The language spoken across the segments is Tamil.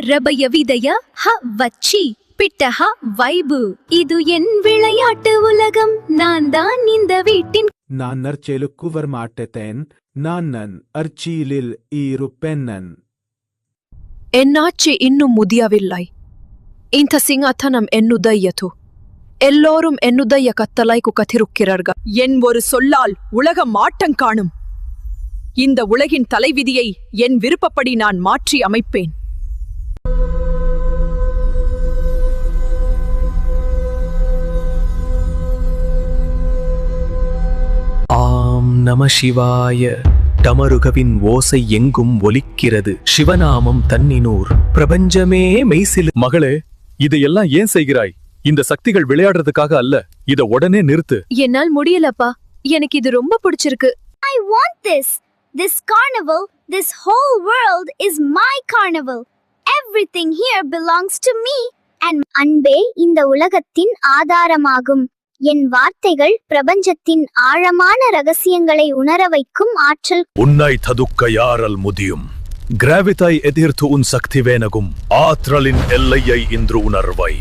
ரபய விதய ஹ வச்சி பிட்டஹ வைபு. இது என் விளையாட்டு உலகம், நான் தான் இந்த வீட்டின். நான் நற்செயலுக்கு வரமாட்டேன், நான் அர்ச்சியிலில் இருப்பேன். என்னாச்சு இன்னும் முதியவில்லை? இந்த சிங்காதனம் என்னுடையது. எல்லோரும் என்னுடைய கட்டளைக்கு கத்திருக்கிறார்கள். என் ஒரு சொல்லால் உலகம் மாட்டம் காணும். இந்த உலகின் தலைவிதியை என் விருப்பப்படி நான் மாற்றி அமைப்பேன். ஆம் நம சிவாய. டமருகவின் ஓசை எங்கும் ஒலிக்கிறது. சிவநாமம் தன்னினூர் பிரபஞ்சமே மெய்சில். மகளே, இதையெல்லாம் ஏன் செய்கிறாய்? இந்த சக்திகள் விளையாடுறதுக்காக அல்ல. இத உடனே நிறுத்து. என்னால் முடியலப்பா. எனக்கு இது ரொம்ப பிடிச்சிருக்கு. I want this. This carnival, this whole world is my carnival. Everything here belongs to me. And அன்பே இந்த உலகத்தின் ஆதாரமாகும். என் வார்த்தைகள் பிரபஞ்சத்தின் ஆழமான ரகசியங்களை உணர வைக்கும் ஆற்றல். உன்னை ததுக்க யாரால் முடியும்? கிராவித்தை எதிர்த்து உன் சக்தி வேணகும். ஆற்றலின் எல்லையை இன்று உணர்வாய்.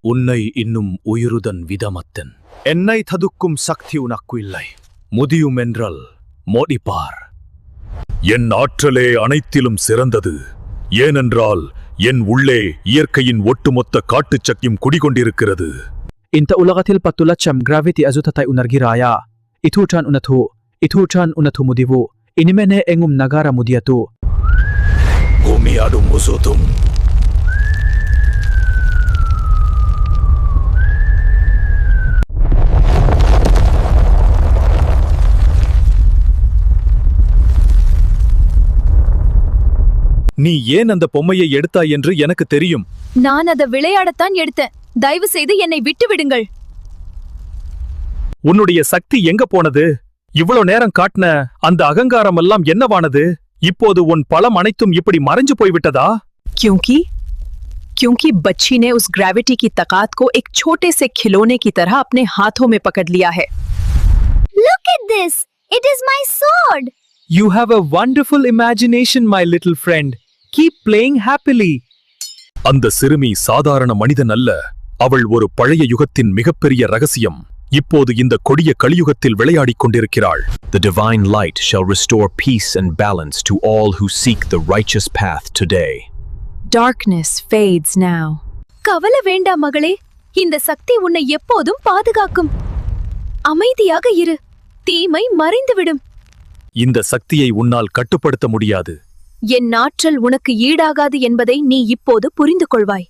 உன்னை இன்னும் உயிருடன் விதமத்தன். என்னை ததுக்கும் சக்தி உனக்கு இல்லை. முடியும் என்றால் மோடிப்பார். என் ஆற்றலே அனைத்திலும் சிறந்தது. ஏனென்றால் என் உள்ளே இயற்கையின் ஒட்டுமொத்த காட்டுச் சக்தியும் குடிகொண்டிருக்கிறது. Inta ulagatil patulacham gravity azutatay unargiraya. Ituchan unathu mudivu. Inimene engum nagara mudiatu. Bhumi adum musutum. நீ ஏன் அந்த பொம்மையை எடுத்தாய் என்று எனக்கு தெரியும். நான் அதை விளையாடத்தான் எடுத்தேன். தயவு செய்து என்னை விட்டு விடுங்கள். உன்னுடைய சக்தி எங்க போனது? இவ்வளவு நேரம் காட்டின அந்த அகங்காரம் எல்லாம் என்னவானது? இப்போது உன் பலம் அனைத்தும் இப்படி மறைஞ்சு போய்விட்டதா? क्योंकि बच्ची ने उस ग्रेविटी की ताकत को एक छोटे से खिलौने की तरह अपने हाथों में पकड़ लिया है. Look at this. It is my sword. You have a wonderful imagination, my little friend. Keep playing happily. அந்த சிறுமி சாதாரண மனிதன் அல்ல. அவள் ஒரு பழைய யுகத்தின் மிகப்பெரிய ரகசியம். இப்போது இந்த கொடிய கலியுகத்தில் விளையாடிக் கொண்டிருக்கிறாள். The divine light shall restore peace and balance to all who seek the righteous path today. Darkness fades now. கவலை வேண்டாம் மகளே. இந்த சக்தி உன்னை எப்போதும் பாதுகாக்கும். அமைதியாக இரு. தீமை மறைந்துவிடும். இந்த சக்தியை உன்னால் கட்டுப்படுத்த முடியாது. என் ஆற்றல் உனக்கு ஈடாகாது என்பதை நீ இப்போது புரிந்து கொள்வாய்.